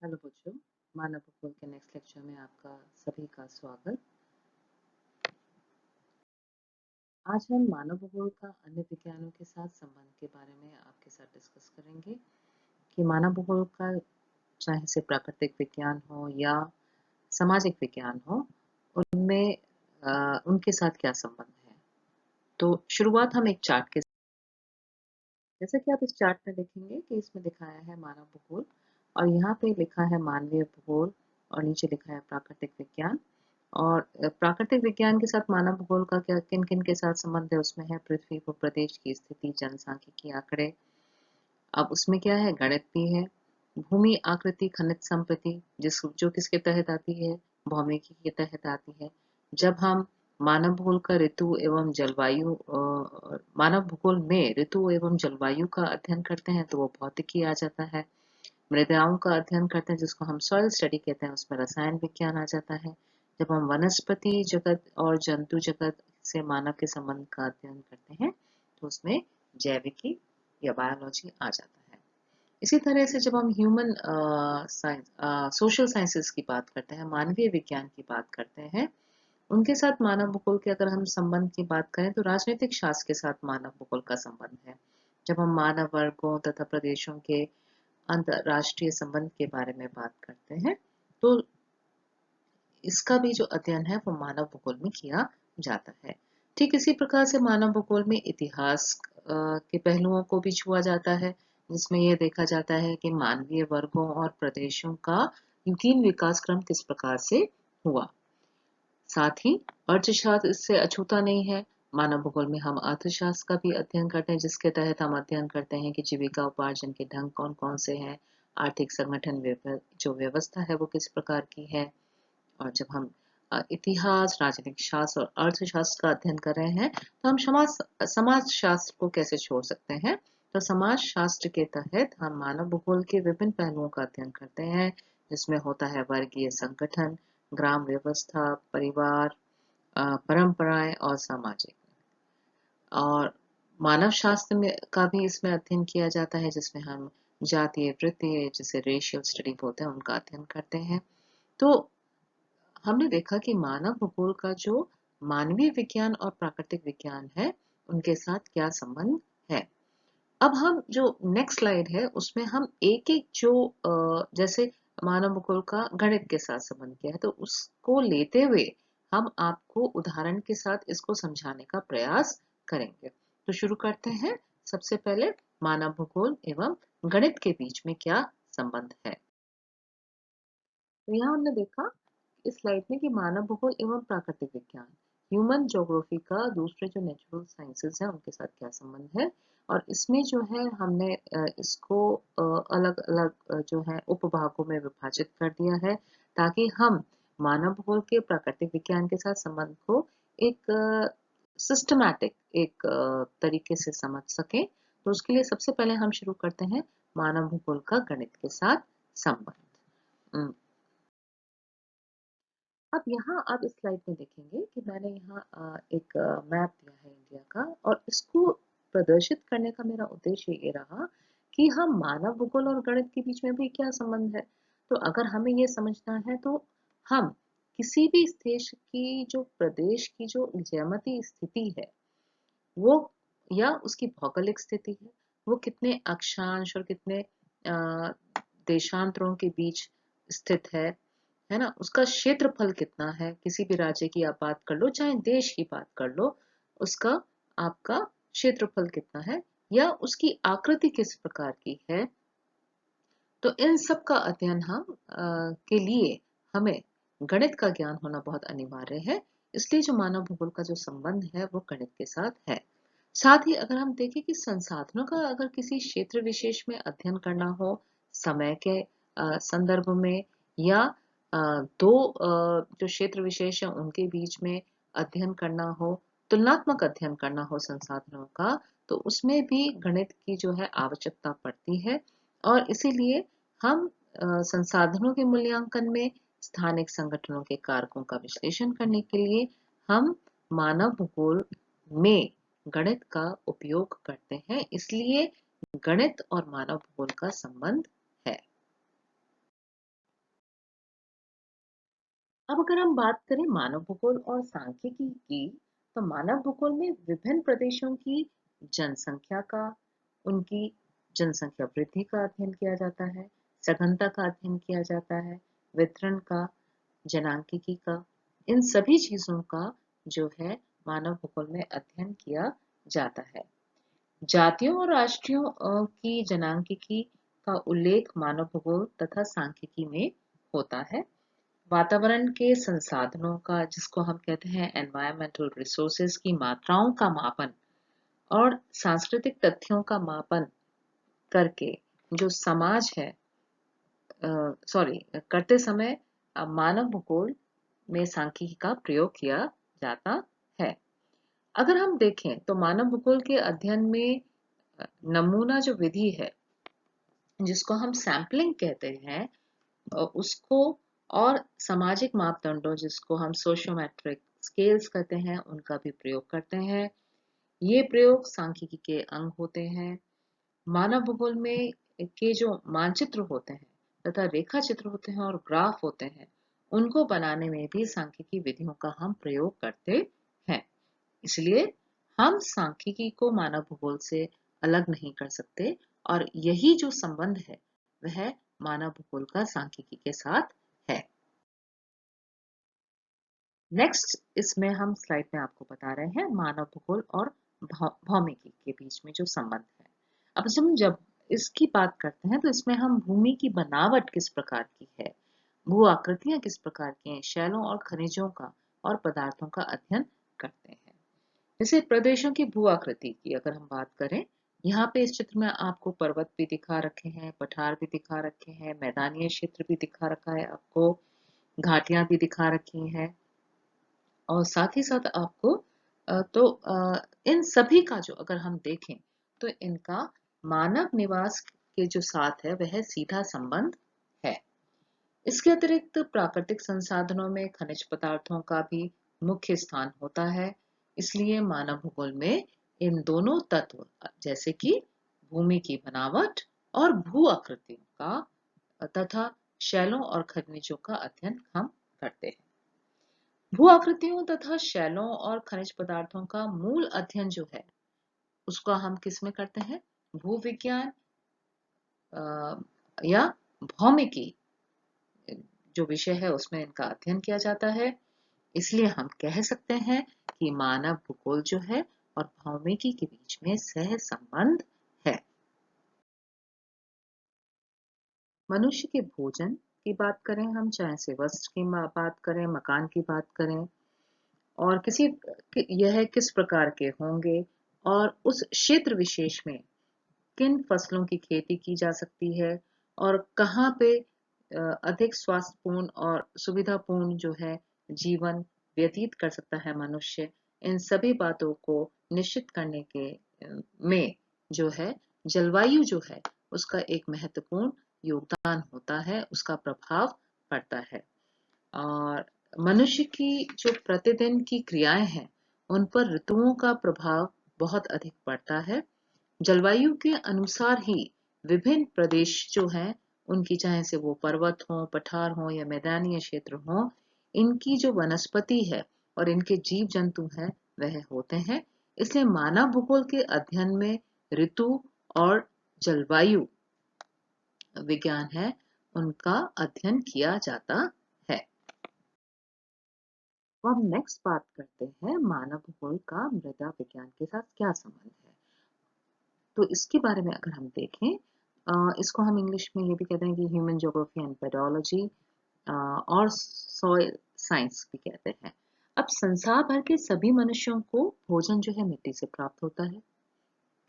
Hello बच्चों, मानव भूगोल के नेक्स्ट लेक्चर में आपका सभी का स्वागत। आज हम मानव भूगोल का अन्य विज्ञानों के साथ संबंध के बारे में आपके साथ डिस्कस करेंगे कि मानव भूगोल का चाहे से प्राकृतिक विज्ञान हो या सामाजिक विज्ञान हो, उनमें उनके साथ क्या संबंध है। तो शुरुआत हम एक चार्ट के, जैसा कि आप इस चार्ट में देखेंगे कि इसमें दिखाया है मानव भूगोल और यहाँ पे लिखा है मानवीय भूगोल और नीचे लिखा है प्राकृतिक विज्ञान। और प्राकृतिक विज्ञान के साथ मानव भूगोल का क्या किन किन के साथ संबंध है, उसमें है पृथ्वी को प्रदेश की स्थिति, जनसांख्यिकी आंकड़े। अब उसमें क्या है, गणित भी है, भूमि आकृति, खनिज संपत्ति जो किसके तहत आती है, भौमिकी के तहत आती है। जब हम मानव भूगोल का ऋतु एवं जलवायु मानव भूगोल में ऋतु एवं जलवायु का अध्ययन करते हैं तो वो भौतिकी आ जाता है। मृदाओं का अध्ययन करते हैं जिसको हम सॉइल स्टडी कहते हैं, उसमें रसायन विज्ञान आ जाता है। जब हम वनस्पति जगत और जंतु जगत से मानव के संबंध का अध्ययन करते हैं तो उसमें जैविकी या बायोलॉजी आ जाता है। इसी तरह से जब हम ह्यूमन साइंस सोशल साइंसेस की बात करते हैं, मानवीय विज्ञान की बात करते हैं, उनके साथ मानव भूगोल के अगर हम संबंध की बात करें तो राजनीतिक शास्त्र के साथ मानव भूगोल का संबंध है। जब हम मानव वर्गों तथा प्रदेशों के अंतरराष्ट्रीय संबंध के बारे में बात करते हैं तो इसका भी जो अध्ययन है वो मानव भूगोल में किया जाता है। ठीक इसी प्रकार से मानव भूगोल में इतिहास के पहलुओं को भी छुआ जाता है, जिसमें यह देखा जाता है कि मानवीय वर्गों और प्रदेशों का युगीन विकास क्रम किस प्रकार से हुआ। साथ ही अर्थशास्त्र इससे अछूता नहीं है। मानव भूगोल में हम अर्थशास्त्र का भी अध्ययन करते हैं, जिसके तहत हम अध्ययन करते हैं कि जीविका उपार्जन के ढंग कौन कौन से हैं, आर्थिक संगठन जो व्यवस्था है वो किस प्रकार की है। और जब हम इतिहास, राजनीतिक शास्त्र और अर्थशास्त्र का अध्ययन कर रहे हैं तो हम समाज शास्त्र को कैसे छोड़ सकते हैं। तो समाज शास्त्र के तहत हम मानव भूगोल के विभिन्न पहलुओं का अध्ययन करते हैं, जिसमें होता है वर्गीय संगठन, ग्राम व्यवस्था, परिवार, परंपराएं और सामाजिक। और मानव शास्त्र में का भी इसमें अध्ययन किया जाता है, जिसमें हम जातीय वृत्तीय जिसे रेशियल स्टडी बोलते हैं उनका अध्ययन करते हैं। तो हमने देखा कि मानव भूगोल का जो मानवीय विज्ञान और प्राकृतिक विज्ञान है उनके साथ क्या संबंध है। अब हम जो नेक्स्ट स्लाइड है उसमें हम एक एक जो जैसे मानव भूगोल का गणित के साथ संबंध किया है तो उसको लेते हुए हम आपको उदाहरण के साथ इसको समझाने का प्रयास करेंगे। तो शुरू करते हैं। सबसे पहले मानव भूगोल एवं गणित के बीच में क्या संबंध है। तो यहाँ हमने देखा इस स्लाइड में कि मानव भूगोल एवं प्राकृतिक विज्ञान, ह्यूमन ज्योग्राफी का दूसरे जो नेचुरल साइंसेस हैं उनके साथ क्या संबंध है। और इसमें जो है हमने इसको अलग अलग जो है उपभागों में विभाजित कर दिया है, ताकि हम मानव भूगोल के प्राकृतिक विज्ञान के साथ संबंध को एक सिस्टमैटिक एक तरीके से समझ सकें। तो उसके लिए सबसे पहले हम शुरू करते हैं मानव भूगोल का गणित के साथ संबंध। अब यहाँ आप इस स्लाइड में देखेंगे कि मैंने यहाँ एक मैप दिया है इंडिया का, और इसको प्रदर्शित करने का मेरा उद्देश्य ये रहा कि हम मानव भूगोल और गणित के बीच में भी क्या संबंध है। तो अगर हमें ये समझना है तो हम किसी भी देश की जो प्रदेश की जो ज्यामितीय स्थिति है वो, या उसकी भौगोलिक स्थिति है, वो कितने अक्षांश और कितने देशांतरों के बीच स्थित है ना, उसका क्षेत्रफल कितना है, किसी भी राज्य की आप बात कर लो चाहे देश की बात कर लो, उसका आपका क्षेत्रफल कितना है या उसकी आकृति किस प्रकार की है। तो इन सब का अध्ययन के लिए हमें गणित का ज्ञान होना बहुत अनिवार्य है। इसलिए जो मानव भूगोल का जो संबंध है वो गणित के साथ है। साथ ही अगर हम देखें कि संसाधनों का अगर किसी क्षेत्र विशेष में अध्ययन करना हो, समय के संदर्भ में, या दो जो क्षेत्र विशेष है उनके बीच में अध्ययन करना हो, तुलनात्मक अध्ययन करना हो संसाधनों का, तो उसमें भी गणित की जो है आवश्यकता पड़ती है। और इसीलिए हम संसाधनों के मूल्यांकन में स्थानिक संगठनों के कारकों का विश्लेषण करने के लिए हम मानव भूगोल में गणित का उपयोग करते हैं। इसलिए गणित और मानव भूगोल का संबंध है। अब अगर हम बात करें मानव भूगोल और सांख्यिकी की, तो मानव भूगोल में विभिन्न प्रदेशों की जनसंख्या का, उनकी जनसंख्या वृद्धि का अध्ययन किया जाता है, सघनता का अध्ययन किया जाता है, वितरण का, जनांकिकी का, इन सभी चीजों का जो है मानव भूगोल में अध्ययन किया जाता है। जातियों और राष्ट्रीयों की जनांकिकी का उल्लेख मानव भूगोल तथा सांख्यिकी में होता है। वातावरण के संसाधनों का, जिसको हम कहते हैं एनवायरमेंटल रिसोर्सेज की मात्राओं का मापन और सांस्कृतिक तथ्यों का मापन करके जो समाज है सॉरी करते समय मानव भूगोल में सांख्यिकी का प्रयोग किया जाता है। अगर हम देखें तो मानव भूगोल के अध्ययन में नमूना जो विधि है, जिसको हम सैंपलिंग कहते हैं, उसको और सामाजिक मापदंडों, जिसको हम सोशियोमेट्रिक स्केल्स कहते हैं, उनका भी प्रयोग करते हैं। ये प्रयोग सांख्यिकी के अंग होते हैं। मानव भूगोल में के जो मानचित्र होते हैं तथा रेखा चित्र होते हैं और ग्राफ होते हैं, उनको बनाने में भी सांख्यिकी विधियों का हम प्रयोग करते हैं। इसलिए हम सांख्यिकी को मानव भूगोल से अलग नहीं कर सकते, और यही जो संबंध है वह मानव भूगोल का सांख्यिकी के साथ है। नेक्स्ट इसमें हम स्लाइड में आपको बता रहे हैं मानव भूगोल और भौमिकी के बीच में जो संबंध है। अब हम जब इसकी बात करते हैं तो इसमें हम भूमि की बनावट किस प्रकार की है, भू आकृतियां किस प्रकार की हैं, शैलों और खनिजों का और पदार्थों का अध्ययन करते हैं। जैसे प्रदेशों की भू आकृति की अगर हम बात करें, यहाँ पे इस चित्र में आपको पर्वत भी दिखा रखे हैं, पठार भी दिखा रखे हैं, मैदानी क्षेत्र भी दिखा रखा है, आपको घाटियां भी दिखा रखी हैं, और साथ ही साथ आपको इन सभी का जो अगर हम देखें तो इनका मानव निवास के जो साथ है वह सीधा संबंध है। इसके अतिरिक्त प्राकृतिक संसाधनों में खनिज पदार्थों का भी मुख्य स्थान होता है। इसलिए मानव भूगोल में इन दोनों तत्व, जैसे कि भूमि की बनावट और भू आकृतियों का तथा शैलों और खनिजों का अध्ययन हम करते हैं। भू आकृतियों तथा शैलों और खनिज पदार्थों का मूल अध्ययन जो है उसको हम किस में करते हैं, भू विज्ञान या भौमिकी जो विषय है उसमें इनका अध्ययन किया जाता है। इसलिए हम कह सकते हैं कि मानव भूगोल जो है और भौमिकी के बीच में सह संबंध है। मनुष्य के भोजन की बात करें हम, चाहे से वस्त्र की बात करें, मकान की बात करें, और यह किस प्रकार के होंगे और उस क्षेत्र विशेष में किन फसलों की खेती की जा सकती है और कहाँ पे अधिक स्वास्थ्यपूर्ण और सुविधापूर्ण जो है जीवन व्यतीत कर सकता है मनुष्य, इन सभी बातों को निश्चित करने के में जो है जलवायु जो है उसका एक महत्वपूर्ण योगदान होता है, उसका प्रभाव पड़ता है। और मनुष्य की जो प्रतिदिन की क्रियाएं हैं उन पर ऋतुओं का प्रभाव बहुत अधिक पड़ता है। जलवायु के अनुसार ही विभिन्न प्रदेश जो हैं उनकी, चाहे से वो पर्वत हो, पठार हो या मैदानी क्षेत्र हो, इनकी जो वनस्पति है और इनके जीव जंतु हैं वह होते हैं। इसलिए मानव भूगोल के अध्ययन में ऋतु और जलवायु विज्ञान है उनका अध्ययन किया जाता है। तो हम नेक्स्ट बात करते हैं मानव भूगोल का मृदा विज्ञान के साथ क्या संबंध है। तो इसके बारे में अगर हम देखें, इसको हम इंग्लिश में ये भी कहते हैं कि ह्यूमन ज्योग्राफी एंड पेडोलॉजी और सॉइल साइंस भी कहते हैं। अब संसार भर के सभी मनुष्यों को भोजन जो है मिट्टी से प्राप्त होता है,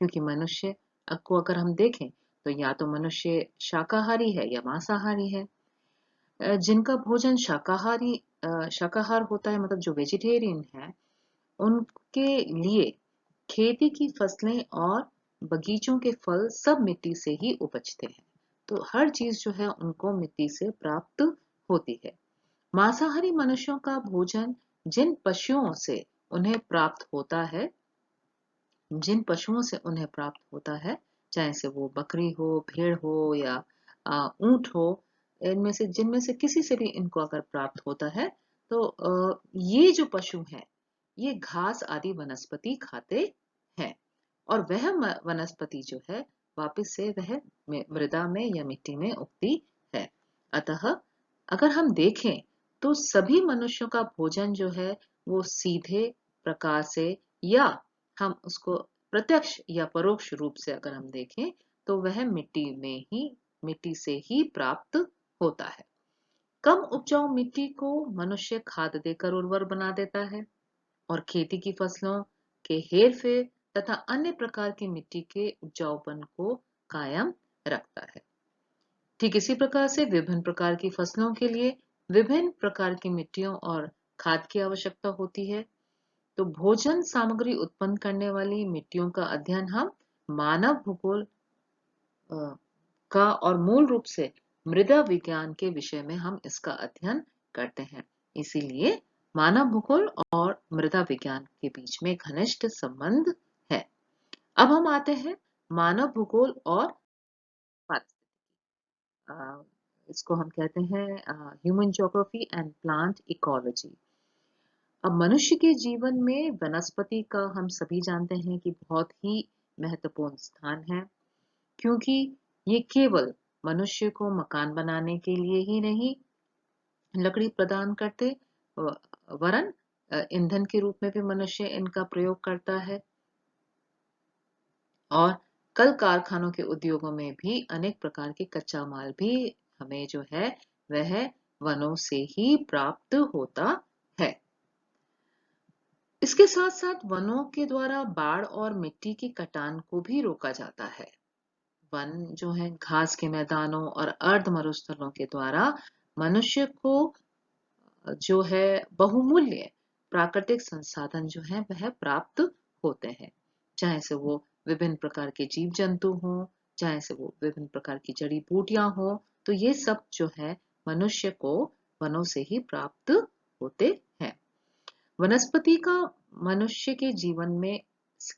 क्योंकि मनुष्य को अगर हम देखें तो या तो मनुष्य शाकाहारी है या मांसाहारी है। जिनका भोजन शाकाहार होता है, मतलब जो वेजिटेरियन है, उनके लिए खेती की फसलें और बगीचों के फल सब मिट्टी से ही उपजते हैं। तो हर चीज जो है उनको मिट्टी से प्राप्त होती है। मांसाहारी मनुष्यों का भोजन जिन पशुओं से उन्हें प्राप्त होता है, चाहे से वो बकरी हो, भेड़ हो या ऊंट हो, इनमें से जिनमें से किसी से भी इनको अगर प्राप्त होता है तो ये जो पशु हैं, ये घास आदि वनस्पति खाते हैं और वह वनस्पति जो है वापस से वह मृदा में या मिट्टी में उगती है। अतः अगर हम देखें तो सभी मनुष्यों का भोजन जो है वो सीधे प्रकार से या हम उसको प्रत्यक्ष या परोक्ष रूप से अगर हम देखें तो वह मिट्टी से ही प्राप्त होता है। कम उपजाऊ मिट्टी को मनुष्य खाद देकर उर्वर बना देता है और खेती की फसलों के हेरफेर तथा अन्य प्रकार की मिट्टी के उपजाऊपन को कायम रखता है। ठीक इसी प्रकार से विभिन्न प्रकार की फसलों के लिए विभिन्न प्रकार की मिट्टियों और खाद की आवश्यकता होती है। तो भोजन सामग्री उत्पन्न करने वाली मिट्टियों का अध्ययन हम मानव भूगोल का और मूल रूप से मृदा विज्ञान के विषय में हम इसका अध्ययन करते हैं। इसीलिए मानव भूगोल और मृदा विज्ञान के बीच में घनिष्ठ संबंध है। अब हम आते हैं मानव भूगोल और इसको हम कहते हैं human geography and plant ecology. अब मनुष्य के जीवन में वनस्पति का हम सभी जानते हैं कि बहुत ही महत्वपूर्ण स्थान है, क्योंकि ये केवल मनुष्य को मकान बनाने के लिए ही नहीं लकड़ी प्रदान करते, वरन ईंधन के रूप में भी मनुष्य इनका प्रयोग करता है और कल कारखानों के उद्योगों में भी अनेक प्रकार के कच्चा माल भी हमें जो है वह वनों से ही प्राप्त होता है। इसके साथ साथ वनों के द्वारा बाढ़ और मिट्टी की कटान को भी रोका जाता है। वन जो है घास के मैदानों और अर्ध मरुस्थलों के द्वारा मनुष्य को जो है बहुमूल्य प्राकृतिक संसाधन जो है वह प्राप्त होते हैं, चाहे से वो विभिन्न प्रकार के जीव जंतु हों, चाहे से वो विभिन्न प्रकार की जड़ी बूटियां हों, तो ये सब जो है मनुष्य को वनों से ही प्राप्त होते हैं। वनस्पति का मनुष्य के जीवन में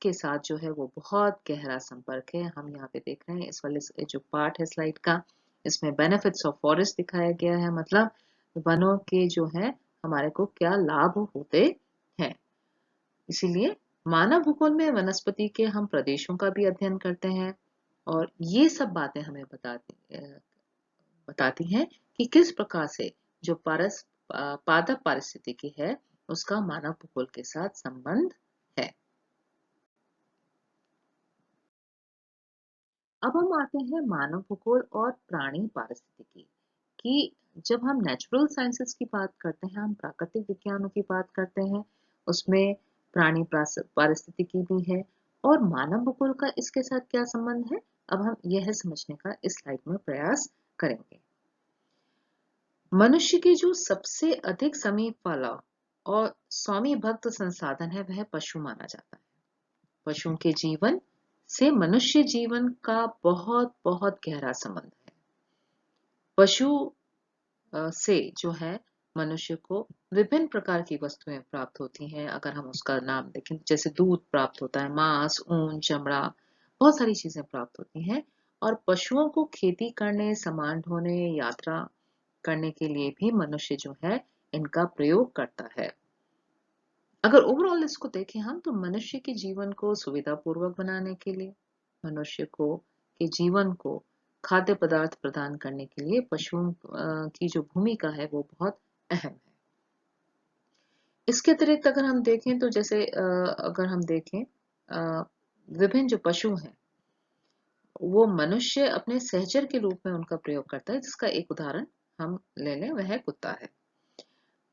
के साथ जो है वो बहुत गहरा संपर्क है। हम यहाँ पे देख रहे हैं इस वाले जो पार्ट है स्लाइड का, इसमें बेनिफिट्स ऑफ फॉरेस्ट दिखाया गया है, मतलब वनों के जो है हमारे को क्या लाभ होते हैं। इसीलिए मानव भूगोल में वनस्पति के हम प्रदेशों का भी अध्ययन करते हैं और ये सब बातें हमें बताती हैं कि किस प्रकार से जो पादप पारिस्थितिकी है उसका मानव भूगोल के साथ संबंध है। अब हम आते हैं मानव भूगोल और प्राणी पारिस्थितिकी की। जब हम नेचुरल साइंसेस की बात करते हैं, हम प्राकृतिक विज्ञानों की बात करते हैं, उसमें प्राणी पारिस्थितिकी भी है और मानव भूगोल का इसके साथ क्या संबंध है, अब हम यह समझने का इस स्लाइड में प्रयास करेंगे। मनुष्य के जो सबसे अधिक समीप वाला और स्वामी भक्त संसाधन है वह पशु माना जाता है। पशुओं के जीवन से मनुष्य जीवन का बहुत बहुत गहरा संबंध है। पशु से जो है मनुष्य को विभिन्न प्रकार की वस्तुएं प्राप्त होती हैं। अगर हम उसका नाम देखें, जैसे दूध प्राप्त होता है, मांस, ऊन, चमड़ा, बहुत सारी चीजें प्राप्त होती हैं और पशुओं को खेती करने, सामान ढोने, यात्रा करने के लिए भी मनुष्य जो है इनका प्रयोग करता है। अगर ओवरऑल इसको देखें हम, तो मनुष्य के जीवन को सुविधापूर्वक बनाने के लिए, मनुष्य को के जीवन को खाद्य पदार्थ प्रदान करने के लिए पशुओं की जो भूमिका है वो बहुत अहम है। इसके अतिरिक्त अगर हम देखें तो जैसे अगर हम देखें विभिन्न जो पशु हैं वो मनुष्य अपने सहचर के रूप में उनका प्रयोग करता है, जिसका एक उदाहरण हम ले लें, वह कुत्ता है।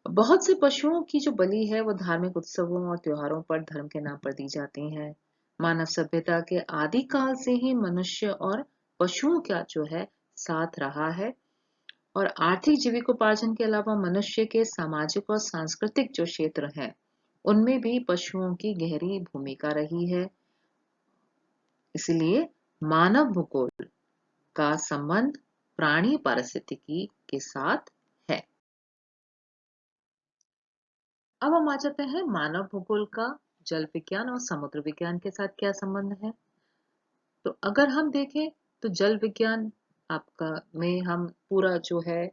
बहुत से पशुओं की जो बलि है वो धार्मिक उत्सवों और त्योहारों पर धर्म के नाम पर दी जाती हैं। मानव सभ्यता के आदिकाल से ही मनुष्य और पशुओं का जो है साथ रहा है और आर्थिक जीविकोपार्जन के अलावा मनुष्य के सामाजिक और सांस्कृतिक जो क्षेत्र हैं उनमें भी पशुओं की गहरी भूमिका रही है। इसलिए मानव भूगोल का संबंध प्राणी पारिस्थितिकी के साथ है। अब हम आ जाते हैं मानव भूगोल का जल विज्ञान और समुद्र विज्ञान के साथ क्या संबंध है। तो अगर हम देखें तो जल विज्ञान आपका में हम पूरा जो है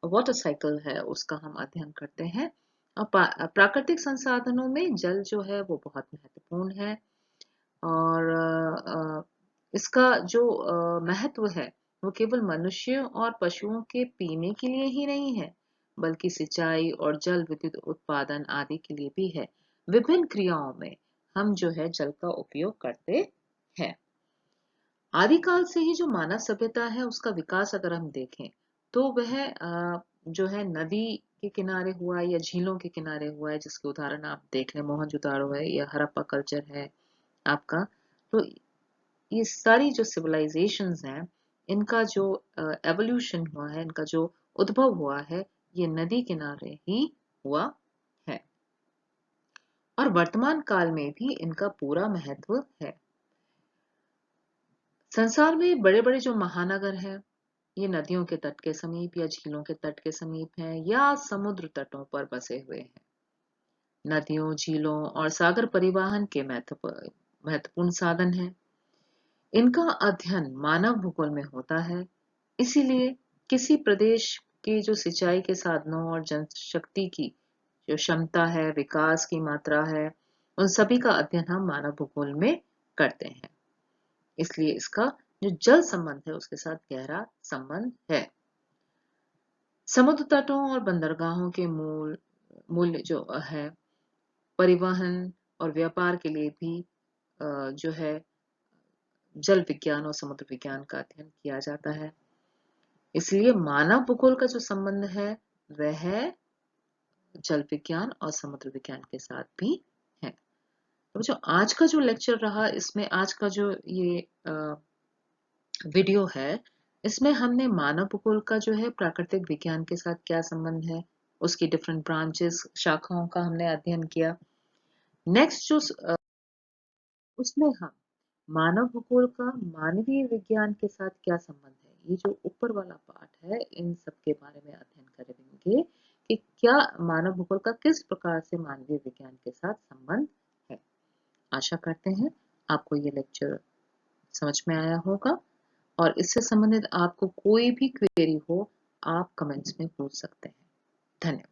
वाटर साइकिल है उसका हम अध्ययन करते हैं और प्राकृतिक संसाधनों में जल जो है वो बहुत महत्वपूर्ण है। और इसका जो महत्व है वो केवल मनुष्यों और पशुओं के पीने के लिए ही नहीं है, बल्कि सिंचाई और जल विद्युत उत्पादन आदि के लिए भी है। विभिन्न क्रियाओं में हम जो है जल का उपयोग करते हैं। आदिकाल से ही जो मानव सभ्यता है उसका विकास अगर हम देखें तो वह जो है नदी के किनारे हुआ या झीलों के किनारे हुआ है, जिसके उदाहरण आप देख लें, मोहनजोदाड़ो है या हड़प्पा कल्चर है आपका। तो ये सारी जो सिविलाइजेशंस हैं, इनका जो एवोल्यूशन हुआ है, इनका जो उद्भव हुआ है, ये नदी किनारे ही हुआ है। और वर्तमान काल में भी इनका पूरा महत्व है। संसार में बड़े बड़े जो महानगर हैं, ये नदियों के तट के समीप या झीलों के तट के समीप हैं या समुद्र तटों पर बसे हुए हैं। नदियों, झीलों और सागर परिवहन के महत्वपूर्ण साधन हैं। इनका अध्ययन मानव भूगोल में होता है। इसीलिए किसी प्रदेश के जो सिंचाई के साधनों और जनशक्ति की जो क्षमता है, विकास की मात्रा है, उन सभी का अध्ययन हम मानव भूगोल में करते हैं। इसलिए इसका जो जल संबंध है उसके साथ गहरा संबंध है। समुद्र तटों और बंदरगाहों के मूल्य जो है परिवहन और व्यापार के लिए भी जो है जल विज्ञान और समुद्र विज्ञान का अध्ययन किया जाता है। इसलिए मानव भूगोल का जो संबंध है वह जल विज्ञान और समुद्र विज्ञान के साथ भी है। तो जो आज का जो लेक्चर रहा, इसमें आज का जो ये वीडियो है, इसमें हमने मानव भूगोल का जो है प्राकृतिक विज्ञान के साथ क्या संबंध है, उसकी डिफरेंट ब्रांचेस, शाखाओं का हमने अध्ययन किया। नेक्स्ट जो उसमें हम मानव भूगोल का मानवीय विज्ञान के साथ क्या संबंध है, ये जो ऊपर वाला पार्ट है, इन सब के बारे में अध्ययन करेंगे कि क्या मानव भूगोल का किस प्रकार से मानवीय विज्ञान के साथ संबंध है। आशा करते हैं आपको ये लेक्चर समझ में आया होगा, और इससे संबंधित आपको कोई भी क्वेरी हो आप कमेंट्स में पूछ सकते हैं। धन्यवाद।